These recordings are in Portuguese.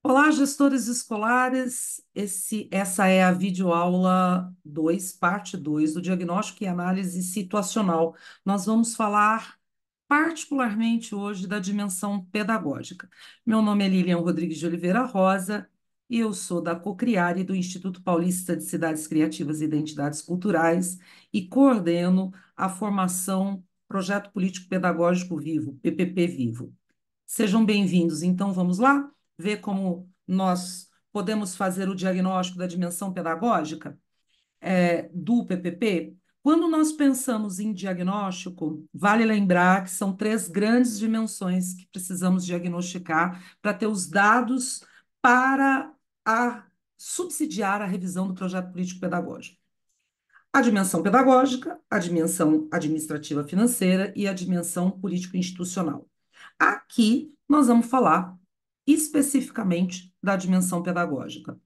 Olá, gestores escolares. Essa é a videoaula 2, parte 2 do diagnóstico e análise situacional. Nós vamos falar particularmente hoje da dimensão pedagógica. Meu nome é Lilian Rodrigues de Oliveira Rosa e eu sou da Cocriare do Instituto Paulista de Cidades Criativas e Identidades Culturais e coordeno a formação Projeto Político Pedagógico Vivo, PPP Vivo. Sejam bem-vindos. Então, vamos lá ver como nós podemos fazer o diagnóstico da dimensão pedagógica do PPP. Quando nós pensamos em diagnóstico, vale lembrar que são três grandes dimensões que precisamos diagnosticar para ter os dados para subsidiar a revisão do projeto político pedagógico. A dimensão pedagógica, a dimensão administrativa financeira e a dimensão político-institucional. Aqui nós vamos falar especificamente da dimensão pedagógica.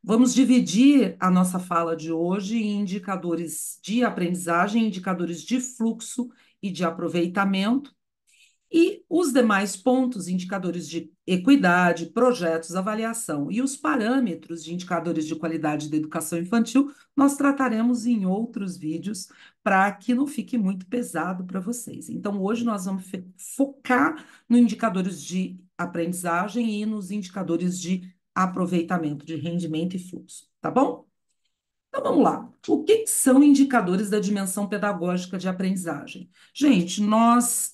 Vamos dividir a nossa fala de hoje em indicadores de aprendizagem, indicadores de fluxo e de aproveitamento, e os demais pontos, indicadores de equidade, projetos, avaliação e os parâmetros de indicadores de qualidade da educação infantil, nós trataremos em outros vídeos para que não fique muito pesado para vocês. Então, hoje nós vamos focar nos indicadores de aprendizagem e nos indicadores de aproveitamento, de rendimento e fluxo, tá bom? Então, vamos lá. O que são indicadores da dimensão pedagógica de aprendizagem? Gente, nós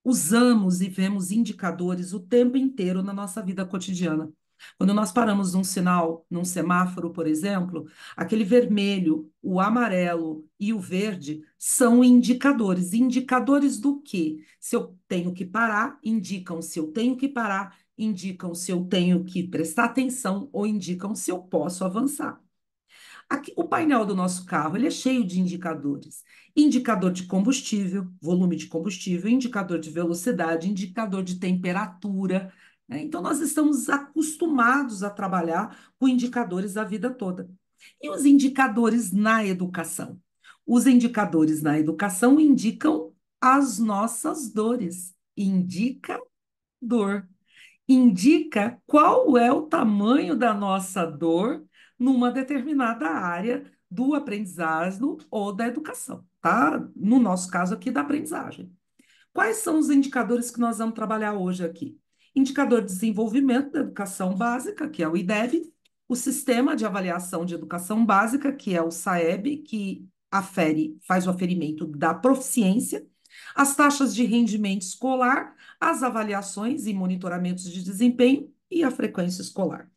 usamos e vemos indicadores o tempo inteiro na nossa vida cotidiana. Quando nós paramos num sinal, num semáforo, por exemplo, aquele vermelho, o amarelo e o verde são indicadores. Indicadores do quê? Se eu tenho que parar, indicam se eu tenho que parar, indicam se eu tenho que prestar atenção ou indicam se eu posso avançar. Aqui, o painel do nosso carro ele é cheio de indicadores. Indicador de combustível, volume de combustível, indicador de velocidade, indicador de temperatura, né? Então, nós estamos acostumados a trabalhar com indicadores a vida toda. E os indicadores na educação? Os indicadores na educação indicam as nossas dores. Indica dor, indica qual é o tamanho da nossa dor numa determinada área do aprendizado ou da educação, tá? No nosso caso aqui, da aprendizagem. Quais são os indicadores que nós vamos trabalhar hoje aqui? Indicador de desenvolvimento da educação básica, que é o IDEB, o Sistema de Avaliação de Educação Básica, que é o SAEB, que faz o aferimento da proficiência, as taxas de rendimento escolar, as avaliações e monitoramentos de desempenho e a frequência escolar.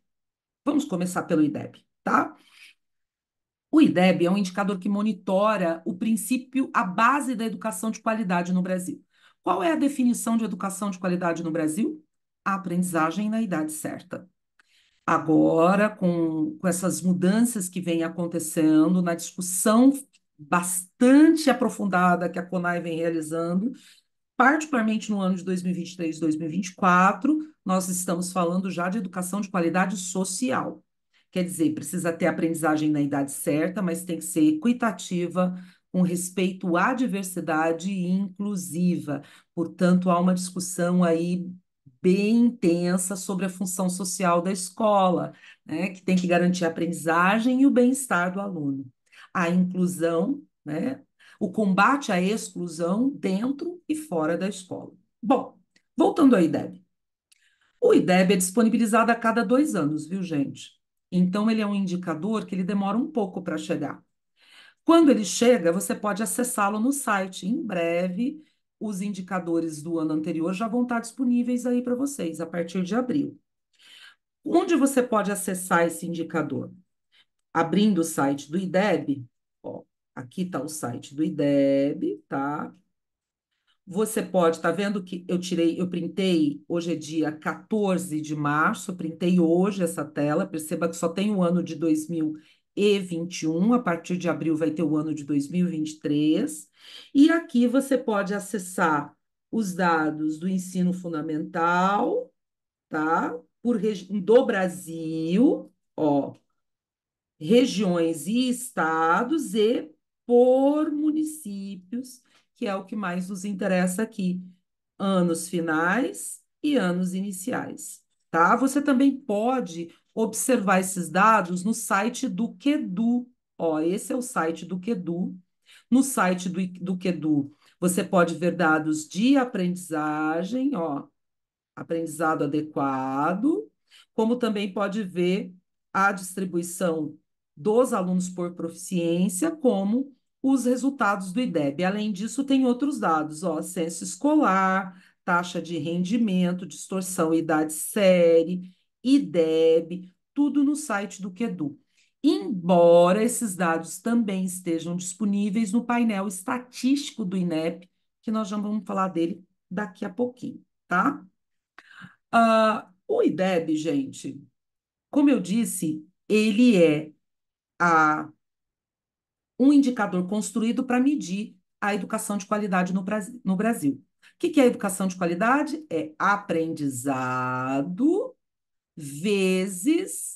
Vamos começar pelo IDEB, tá? O IDEB é um indicador que monitora o princípio, a base da educação de qualidade no Brasil. Qual é a definição de educação de qualidade no Brasil? A aprendizagem na idade certa. Agora, com essas mudanças que vêm acontecendo, na discussão bastante aprofundada que a CONAI vem realizando, particularmente no ano de 2023 e 2024, nós estamos falando já de educação de qualidade social. Quer dizer, precisa ter aprendizagem na idade certa, mas tem que ser equitativa, com respeito à diversidade e inclusiva. Portanto, há uma discussão aí bem intensa sobre a função social da escola, né, que tem que garantir a aprendizagem e o bem-estar do aluno. A inclusão, né, o combate à exclusão dentro e fora da escola. Bom, voltando ao IDEB. O IDEB é disponibilizado a cada 2 anos, viu, gente? Então, ele é um indicador que ele demora um pouco para chegar. Quando ele chega, você pode acessá-lo no site. Em breve, os indicadores do ano anterior já vão estar disponíveis aí para vocês, a partir de abril. Onde você pode acessar esse indicador? Abrindo o site do IDEB, ó, aqui está o site do IDEB, tá? Você pode, tá vendo que eu printei, hoje é dia 14 de março, eu printei hoje essa tela, perceba que só tem o ano de 2021, a partir de abril vai ter o ano de 2023, e aqui você pode acessar os dados do ensino fundamental, tá? Do Brasil, ó, regiões e estados e por municípios, que é o que mais nos interessa aqui, anos finais e anos iniciais, tá? Você também pode observar esses dados no site do QEDU. Ó, esse é o site do QEDU. No site do QEDU, você pode ver dados de aprendizagem, ó, aprendizado adequado, como também pode ver a distribuição dos alunos por proficiência, como os resultados do IDEB. Além disso, tem outros dados, ó, censo escolar, taxa de rendimento, distorção, idade série, IDEB, tudo no site do QEDU. Embora esses dados também estejam disponíveis no painel estatístico do INEP, que nós já vamos falar dele daqui a pouquinho, tá? O IDEB, gente, como eu disse, ele é a, um indicador construído para medir a educação de qualidade no Brasil. O que é educação de qualidade? É aprendizado vezes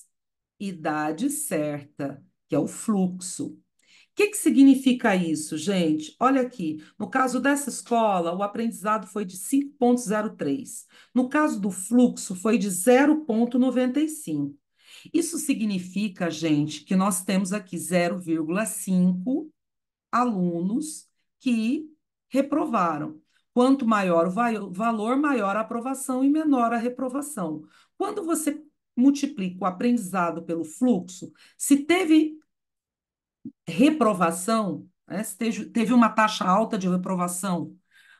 idade certa, que é o fluxo. O que significa isso, gente? Olha aqui, no caso dessa escola, o aprendizado foi de 5,03. No caso do fluxo, foi de 0,95. Isso significa, gente, que nós temos aqui 0,5 alunos que reprovaram. Quanto maior o valor, maior a aprovação e menor a reprovação. Quando você multiplica o aprendizado pelo fluxo, se teve reprovação, né, se teve uma taxa alta de reprovação,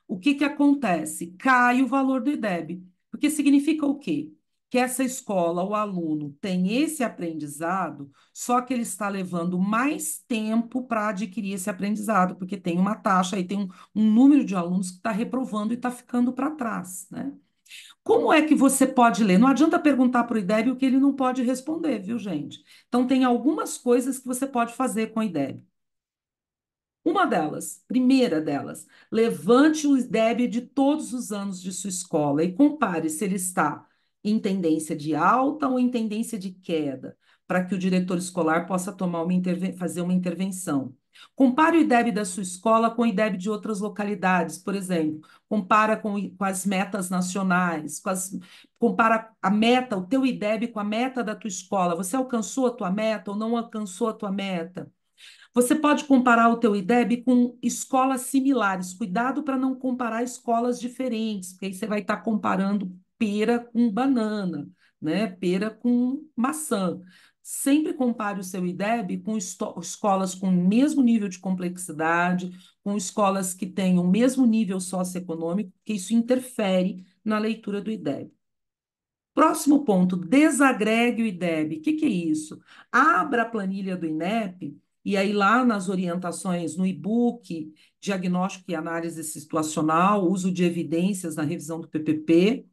o que acontece? Cai o valor do IDEB. Porque significa o quê? Que essa escola, o aluno, tem esse aprendizado, só que ele está levando mais tempo para adquirir esse aprendizado, porque tem uma taxa e tem um número de alunos que está reprovando e está ficando para trás, né? Como é que você pode ler? Não adianta perguntar para o IDEB o que ele não pode responder, viu, gente? Então, tem algumas coisas que você pode fazer com o IDEB. Uma delas, primeira delas, levante o IDEB de todos os anos de sua escola e compare se ele está em tendência de alta ou em tendência de queda, para que o diretor escolar possa fazer uma intervenção. Compare o IDEB da sua escola com o IDEB de outras localidades, por exemplo, compara com as metas nacionais, compara a meta, o teu IDEB com a meta da tua escola. Você alcançou a tua meta ou não alcançou a tua meta? Você pode comparar o teu IDEB com escolas similares. Cuidado para não comparar escolas diferentes, porque aí você vai estar comparando pera com banana, né? Pera com maçã. Sempre compare o seu IDEB com escolas com o mesmo nível de complexidade, com escolas que tenham o mesmo nível socioeconômico, porque isso interfere na leitura do IDEB. Próximo ponto, desagregue o IDEB. O que é isso? Abra a planilha do INEP e aí lá nas orientações, no e-book, diagnóstico e análise situacional, uso de evidências na revisão do PPP,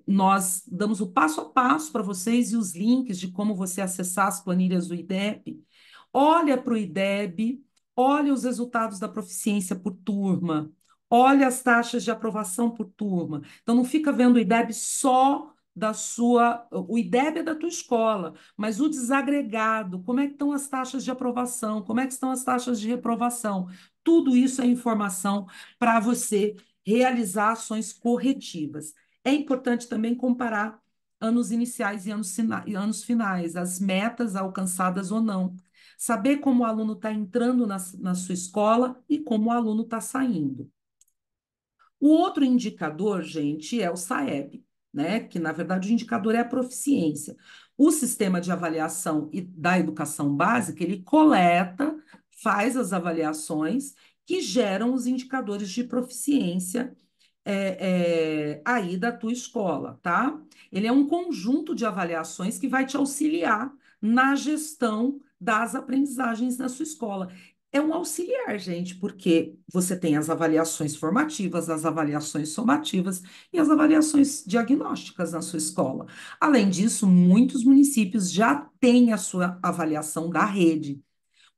nós damos o passo a passo para vocês e os links de como você acessar as planilhas do IDEB. Olha para o IDEB, olha os resultados da proficiência por turma, olha as taxas de aprovação por turma. Então, não fica vendo o IDEB só da sua. O IDEB é da tua escola, mas o desagregado, como é que estão as taxas de aprovação, como é que estão as taxas de reprovação. Tudo isso é informação para você realizar ações corretivas. É importante também comparar anos iniciais e e anos finais, as metas alcançadas ou não. Saber como o aluno está entrando na sua escola e como o aluno está saindo. O outro indicador, gente, é o SAEB, né? Que na verdade o indicador é a proficiência. O sistema de avaliação da educação básica, ele coleta, faz as avaliações que geram os indicadores de proficiência aí da tua escola, tá? Ele é um conjunto de avaliações que vai te auxiliar na gestão das aprendizagens na sua escola. É um auxiliar, gente, porque você tem as avaliações formativas, as avaliações somativas e as avaliações diagnósticas na sua escola. Além disso, muitos municípios já têm a sua avaliação da rede.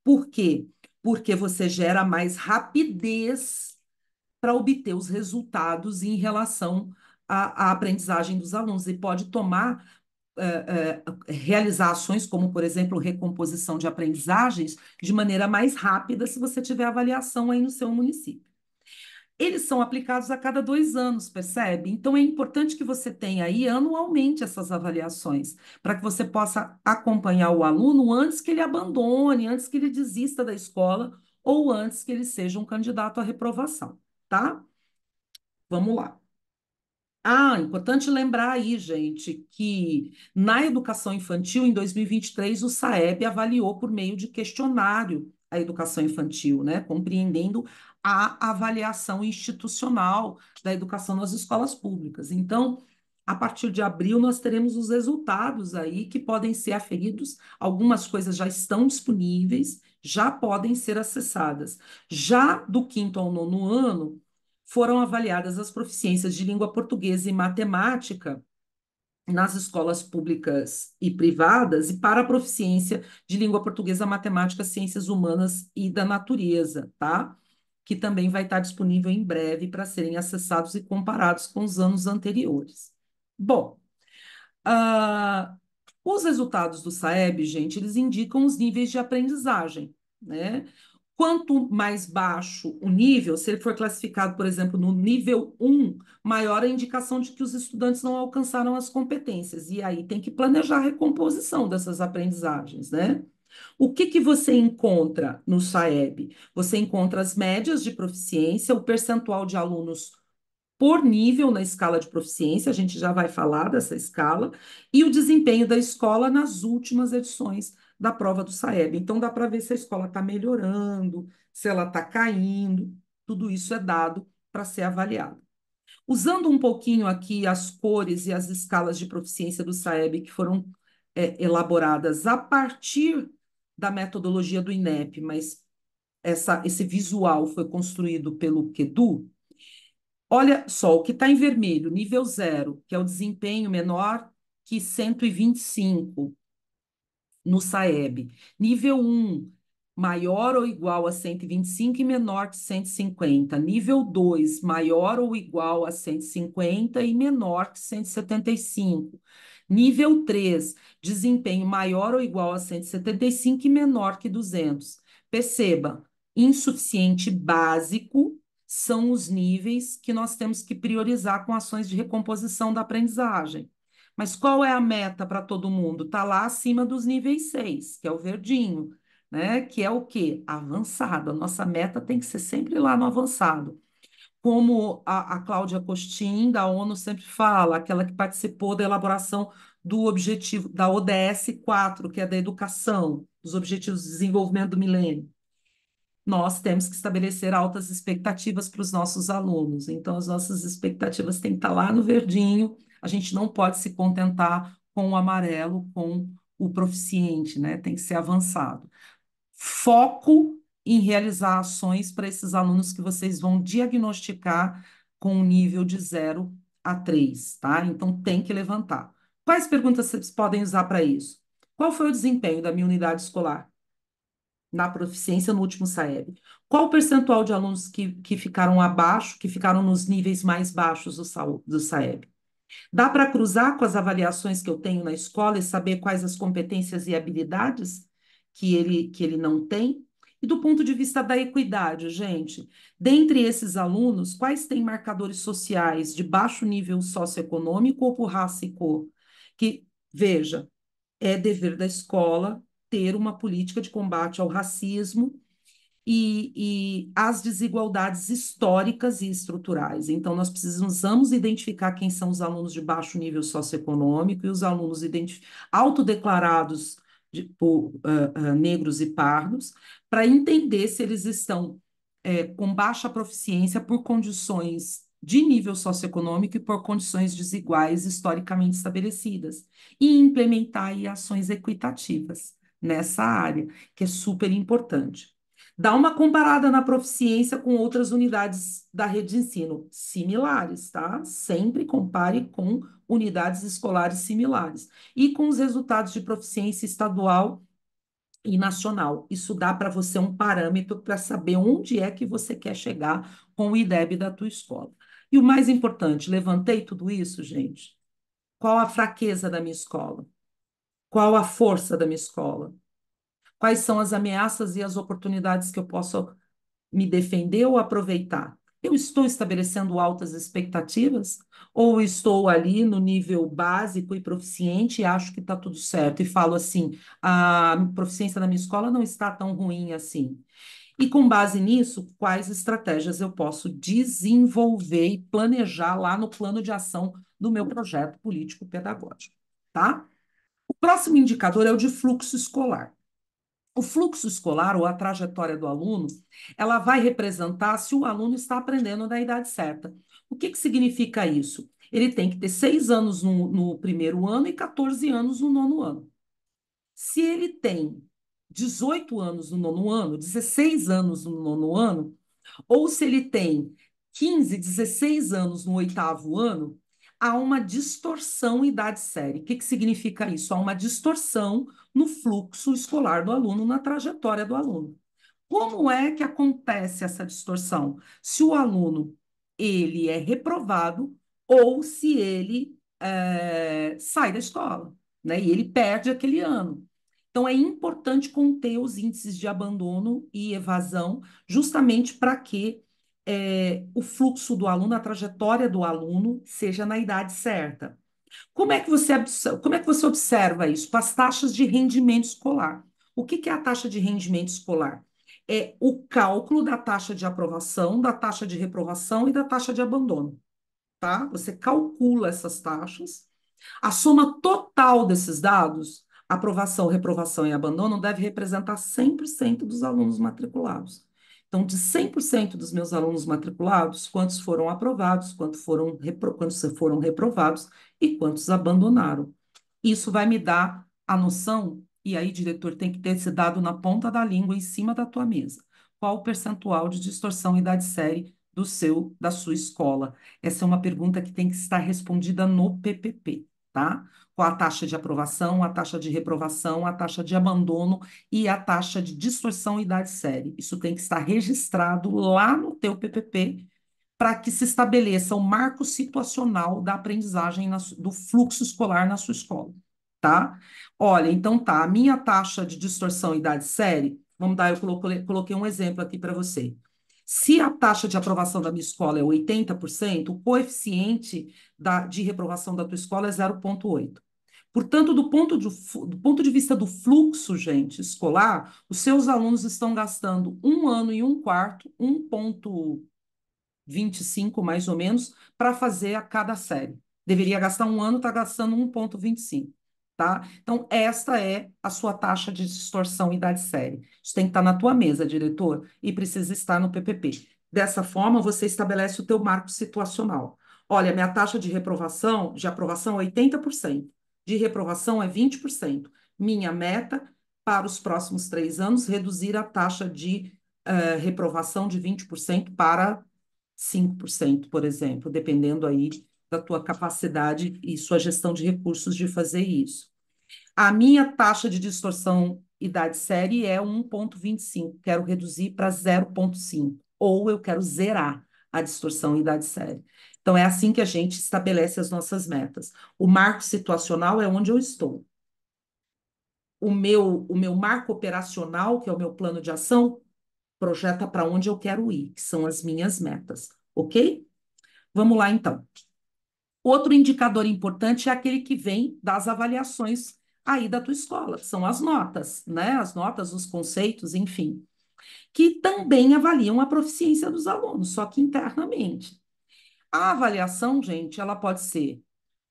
Por quê? Porque você gera mais rapidez para obter os resultados em relação à aprendizagem dos alunos e pode tomar, realizar ações como, por exemplo, recomposição de aprendizagens de maneira mais rápida se você tiver avaliação aí no seu município. eles são aplicados a cada 2 anos, percebe? Então é importante que você tenha aí anualmente essas avaliações, para que você possa acompanhar o aluno antes que ele abandone, antes que ele desista da escola ou antes que ele seja um candidato à reprovação, tá? Vamos lá. Ah, importante lembrar aí, gente, que na educação infantil, em 2023, o SAEB avaliou por meio de questionário a educação infantil, né? Compreendendo a avaliação institucional da educação nas escolas públicas. Então, a partir de abril, nós teremos os resultados aí que podem ser aferidos. Algumas coisas já estão disponíveis, já podem ser acessadas. Já do quinto ao nono ano, foram avaliadas as proficiências de língua portuguesa e matemática nas escolas públicas e privadas e para a proficiência de língua portuguesa, matemática, ciências humanas e da natureza, tá? Que também vai estar disponível em breve para serem acessados e comparados com os anos anteriores. Bom, ah, os resultados do SAEB, gente, eles indicam os níveis de aprendizagem, né? Quanto mais baixo o nível, se ele for classificado, por exemplo, no nível 1, maior a indicação de que os estudantes não alcançaram as competências. E aí tem que planejar a recomposição dessas aprendizagens, né? O que que você encontra no SAEB? Você encontra as médias de proficiência, o percentual de alunos por nível na escala de proficiência, a gente já vai falar dessa escala, e o desempenho da escola nas últimas edições da prova do SAEB. Então, dá para ver se a escola está melhorando, se ela está caindo, tudo isso é dado para ser avaliado. Usando um pouquinho aqui as cores e as escalas de proficiência do SAEB que foram elaboradas a partir da metodologia do INEP, mas esse visual foi construído pelo QEDU. Olha só, o que está em vermelho, nível 0, que é o desempenho menor que 125 no SAEB. Nível 1, maior ou igual a 125 e menor que 150. Nível 2, maior ou igual a 150 e menor que 175. Nível 3, desempenho maior ou igual a 175 e menor que 200. Perceba, insuficiente básico são os níveis que nós temos que priorizar com ações de recomposição da aprendizagem. Mas qual é a meta para todo mundo? Está lá acima dos níveis 6, que é o verdinho, né? Que é o quê? Avançado. A nossa meta tem que ser sempre lá no avançado. Como a Cláudia Costin, da ONU, sempre fala, aquela que participou da elaboração do objetivo da ODS 4, que é da educação, dos Objetivos de Desenvolvimento do Milênio. Nós temos que estabelecer altas expectativas para os nossos alunos. Então, as nossas expectativas têm que estar lá no verdinho. A gente não pode se contentar com o amarelo, com o proficiente, né? Tem que ser avançado. Foco em realizar ações para esses alunos que vocês vão diagnosticar com um nível de 0 a 3, tá? Então, tem que levantar. Quais perguntas vocês podem usar para isso? Qual foi o desempenho da minha unidade escolar na proficiência no último SAEB? Qual o percentual de alunos que ficaram abaixo, que ficaram nos níveis mais baixos do SAEB? Dá para cruzar com as avaliações que eu tenho na escola e saber quais as competências e habilidades que ele não tem? E do ponto de vista da equidade, gente, dentre esses alunos, quais têm marcadores sociais de baixo nível socioeconômico ou por raça e cor? Que, veja, é dever da escola ter uma política de combate ao racismo e às desigualdades históricas e estruturais. Então, nós precisamos identificar quem são os alunos de baixo nível socioeconômico e os alunos autodeclarados por negros e pardos, para entender se eles estão com baixa proficiência por condições de nível socioeconômico e por condições desiguais historicamente estabelecidas, e implementar aí ações equitativas nessa área, que é super importante. Dá uma comparada na proficiência com outras unidades da rede de ensino similares, tá? Sempre compare com unidades escolares similares e com os resultados de proficiência estadual e nacional. Isso dá para você um parâmetro para saber onde é que você quer chegar com o IDEB da tua escola. E o mais importante, levantei tudo isso, gente. Qual a fraqueza da minha escola? Qual a força da minha escola? Quais são as ameaças e as oportunidades que eu posso me defender ou aproveitar? Eu estou estabelecendo altas expectativas? Ou estou ali no nível básico e proficiente e acho que está tudo certo? E falo assim: a proficiência da minha escola não está tão ruim assim. E com base nisso, quais estratégias eu posso desenvolver e planejar lá no plano de ação do meu projeto político-pedagógico, tá? O próximo indicador é o de fluxo escolar. O fluxo escolar, ou a trajetória do aluno, ela vai representar se o aluno está aprendendo na idade certa. O que que significa isso? Ele tem que ter 6 anos no primeiro ano e 14 anos no nono ano. Se ele tem 18 anos no nono ano, 16 anos no nono ano, ou se ele tem 15, 16 anos no oitavo ano, há uma distorção idade-série. O que que significa isso? Há uma distorção no fluxo escolar do aluno, na trajetória do aluno. Como é que acontece essa distorção? Se o aluno ele é reprovado ou se ele sai da escola, né? E ele perde aquele ano. Então, é importante conter os índices de abandono e evasão, justamente para que o fluxo do aluno, a trajetória do aluno, seja na idade certa. Como é que você observa isso? Com as taxas de rendimento escolar. O que que é a taxa de rendimento escolar? É o cálculo da taxa de aprovação, da taxa de reprovação e da taxa de abandono, tá? Você calcula essas taxas. A soma total desses dados, aprovação, reprovação e abandono, deve representar 100% dos alunos matriculados. Então, de 100% dos meus alunos matriculados, quantos foram aprovados, quantos foram reprovados e quantos abandonaram. Isso vai me dar a noção, e aí, diretor, tem que ter esse dado na ponta da língua, em cima da tua mesa. Qual o percentual de distorção idade-série da sua escola? Essa é uma pergunta que tem que estar respondida no PPP, tá? Qual a taxa de aprovação, a taxa de reprovação, a taxa de abandono e a taxa de distorção idade-série. Isso tem que estar registrado lá no teu PPP para que se estabeleça o marco situacional da aprendizagem do fluxo escolar na sua escola, tá? Olha, então tá, a minha taxa de distorção idade-série, vamos dar, eu coloquei um exemplo aqui para você. Se a taxa de aprovação da minha escola é 80%, o coeficiente de reprovação da tua escola é 0,8. Portanto, do ponto de vista do fluxo, gente, escolar, os seus alunos estão gastando 1 ano e 1/4, 1,25 mais ou menos, para fazer a cada série. Deveria gastar 1 ano, está gastando 1,25, tá? Então, esta é a sua taxa de distorção idade-série. Isso tem que estar na tua mesa, diretor, e precisa estar no PPP. Dessa forma, você estabelece o teu marco situacional. Olha, minha taxa de aprovação é 80%, de reprovação é 20%. Minha meta para os próximos 3 anos, reduzir a taxa de reprovação de 20% para 5%, por exemplo, dependendo aí da tua capacidade e sua gestão de recursos de fazer isso. A minha taxa de distorção idade-série é 1,25. Quero reduzir para 0,5. Ou eu quero zerar a distorção idade-série. Então, é assim que a gente estabelece as nossas metas. O marco situacional é onde eu estou. O meu marco operacional, que é o meu plano de ação, projeta para onde eu quero ir, que são as minhas metas, ok? Vamos lá, então. Outro indicador importante é aquele que vem das avaliações aí da tua escola, que são as notas, né? As notas, os conceitos, enfim, que também avaliam a proficiência dos alunos, só que internamente. A avaliação, gente, ela pode ser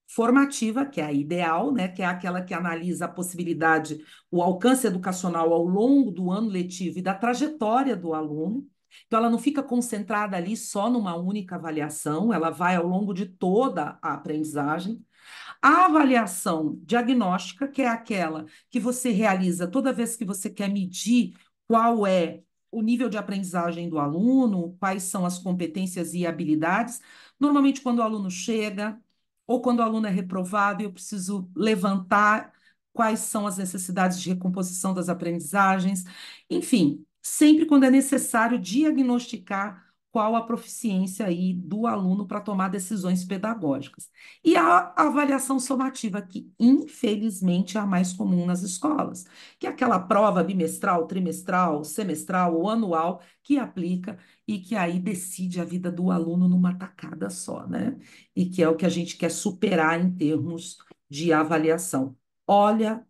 formativa, que é a ideal, né, que é aquela que analisa a possibilidade, o alcance educacional ao longo do ano letivo e da trajetória do aluno. Então, ela não fica concentrada ali só numa única avaliação, ela vai ao longo de toda a aprendizagem. A avaliação diagnóstica, que é aquela que você realiza toda vez que você quer medir qual é o nível de aprendizagem do aluno, quais são as competências e habilidades. Normalmente, quando o aluno chega, ou quando o aluno é reprovado, eu preciso levantar quais são as necessidades de recomposição das aprendizagens. Enfim, sempre quando é necessário diagnosticar qual a proficiência aí do aluno para tomar decisões pedagógicas. E a avaliação somativa, que infelizmente é a mais comum nas escolas, que é aquela prova bimestral, trimestral, semestral ou anual que aplica e que aí decide a vida do aluno numa tacada só, né? E que é o que a gente quer superar em termos de avaliação. Olha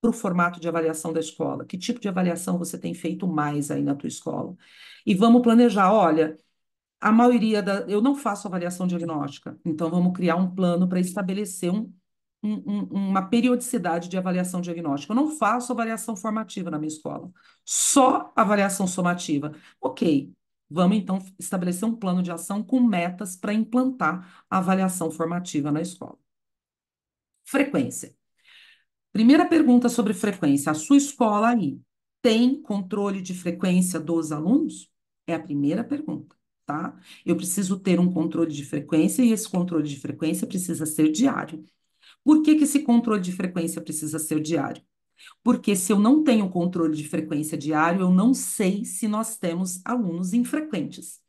para o formato de avaliação da escola. Que tipo de avaliação você tem feito mais aí na tua escola? E vamos planejar, olha, a maioria da... Eu não faço avaliação diagnóstica, então vamos criar um plano para estabelecer uma periodicidade de avaliação diagnóstica. Eu não faço avaliação formativa na minha escola, só avaliação somativa. Ok, vamos então estabelecer um plano de ação com metas para implantar a avaliação formativa na escola. Frequência. Primeira pergunta sobre frequência. A sua escola aí tem controle de frequência dos alunos? É a primeira pergunta, tá? Eu preciso ter um controle de frequência e esse controle de frequência precisa ser diário. Por que que esse controle de frequência precisa ser diário? Porque se eu não tenho controle de frequência diário, eu não sei se nós temos alunos infrequentes.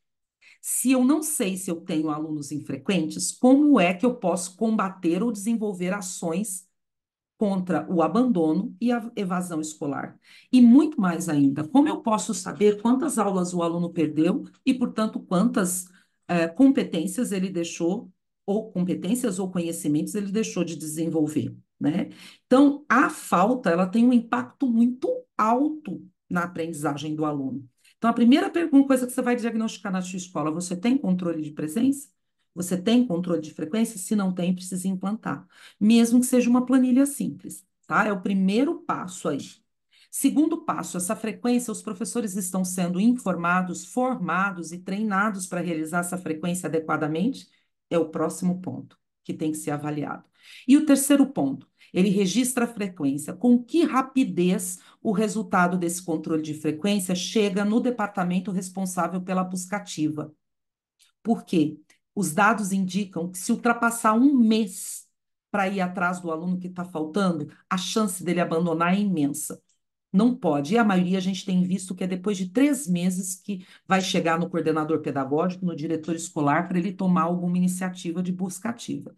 Se eu não sei se eu tenho alunos infrequentes, como é que eu posso combater ou desenvolver ações contra o abandono e a evasão escolar? E muito mais ainda, como eu posso saber quantas aulas o aluno perdeu e, portanto, quantas competências ele deixou, ou competências ou conhecimentos ele deixou de desenvolver, né? Então, a falta, ela tem um impacto muito alto na aprendizagem do aluno. Então, a primeira coisa que você vai diagnosticar na sua escola, você tem controle de presença? Você tem controle de frequência? Se não tem, precisa implantar, mesmo que seja uma planilha simples, tá? É o primeiro passo aí. Segundo passo, essa frequência, os professores estão sendo informados, formados e treinados para realizar essa frequência adequadamente? É o próximo ponto que tem que ser avaliado. E o terceiro ponto, ele registra a frequência. Com que rapidez o resultado desse controle de frequência chega no departamento responsável pela buscativa? Por quê? Os dados indicam que se ultrapassar um mês para ir atrás do aluno que está faltando, a chance dele abandonar é imensa. Não pode. E a maioria a gente tem visto que é depois de 3 meses que vai chegar no coordenador pedagógico, no diretor escolar, para ele tomar alguma iniciativa de busca ativa.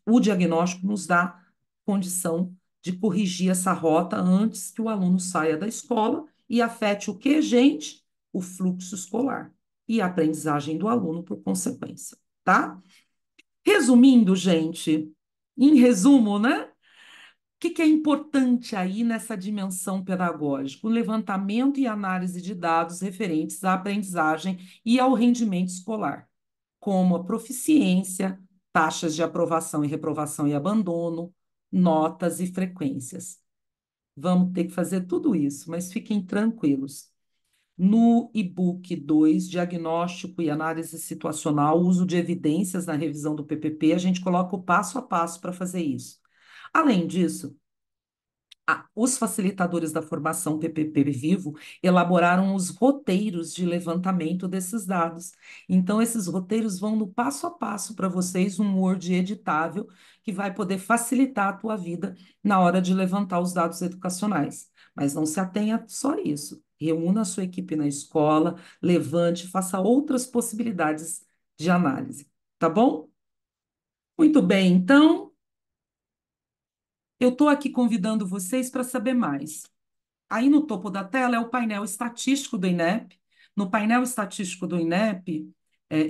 O diagnóstico nos dá condição de corrigir essa rota antes que o aluno saia da escola e afete o que, gente? O fluxo escolar e a aprendizagem do aluno por consequência, tá? Resumindo, gente, em resumo, né? Que é importante aí nessa dimensão pedagógica? O levantamento e análise de dados referentes à aprendizagem e ao rendimento escolar, como a proficiência, taxas de aprovação e reprovação e abandono, notas e frequências. Vamos ter que fazer tudo isso, mas fiquem tranquilos. No e-book 2, Diagnóstico e Análise Situacional, Uso de Evidências na Revisão do PPP, a gente coloca o passo a passo para fazer isso. Além disso, os facilitadores da formação PPP Vivo elaboraram os roteiros de levantamento desses dados. Então, esses roteiros vão no passo a passo para vocês, um Word editável, que vai poder facilitar a tua vida na hora de levantar os dados educacionais. Mas não se atenha só a isso. Reúna a sua equipe na escola, levante, faça outras possibilidades de análise. Tá bom? Muito bem, então, eu estou aqui convidando vocês para saber mais. Aí no topo da tela é o painel estatístico do INEP. No painel estatístico do INEP,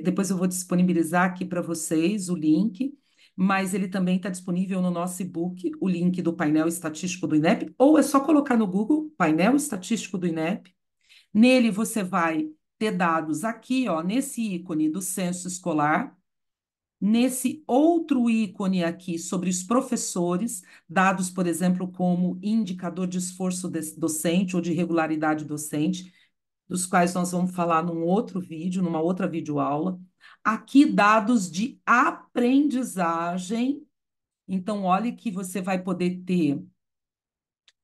depois eu vou disponibilizar aqui para vocês o link, mas ele também está disponível no nosso e-book, o link do painel estatístico do INEP, ou é só colocar no Google, painel estatístico do INEP. Nele você vai ter dados aqui, ó, nesse ícone do censo escolar, nesse outro ícone aqui sobre os professores, dados, por exemplo, como indicador de esforço docente ou de regularidade docente, dos quais nós vamos falar num outro vídeo, numa outra videoaula. Aqui, dados de aprendizagem. Então, olhe que você vai poder ter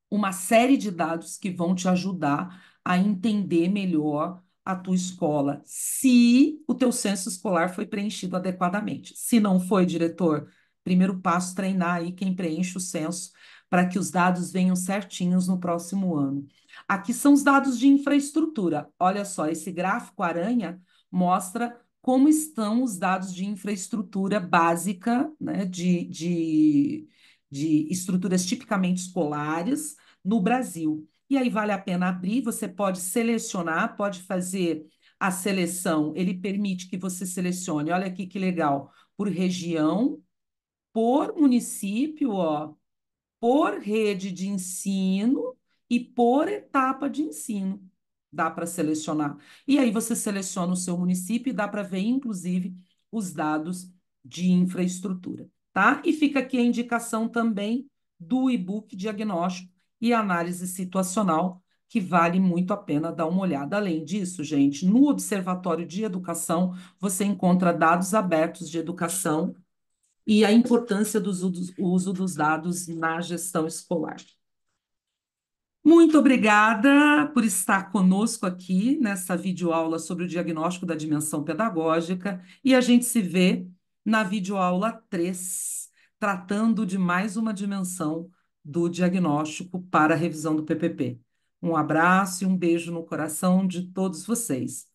uma série de dados que vão te ajudar a entender melhor a tua escola, se o teu censo escolar foi preenchido adequadamente. Se não foi, diretor, primeiro passo, treinar aí quem preenche o censo para que os dados venham certinhos no próximo ano. Aqui são os dados de infraestrutura. Olha só, esse gráfico aranha mostra como estão os dados de infraestrutura básica, né, de estruturas tipicamente escolares no Brasil. E aí vale a pena abrir, você pode selecionar, pode fazer a seleção, ele permite que você selecione, olha aqui que legal, por região, por município, ó, por rede de ensino e por etapa de ensino. Dá para selecionar. E aí você seleciona o seu município e dá para ver, inclusive, os dados de infraestrutura, tá? E fica aqui a indicação também do e-book diagnóstico e análise situacional, que vale muito a pena dar uma olhada. Além disso, gente, no Observatório de Educação, você encontra dados abertos de educação e a importância do uso dos dados na gestão escolar. Muito obrigada por estar conosco aqui nessa videoaula sobre o diagnóstico da dimensão pedagógica e a gente se vê na videoaula 3, tratando de mais uma dimensão do diagnóstico para a revisão do PPP. Um abraço e um beijo no coração de todos vocês.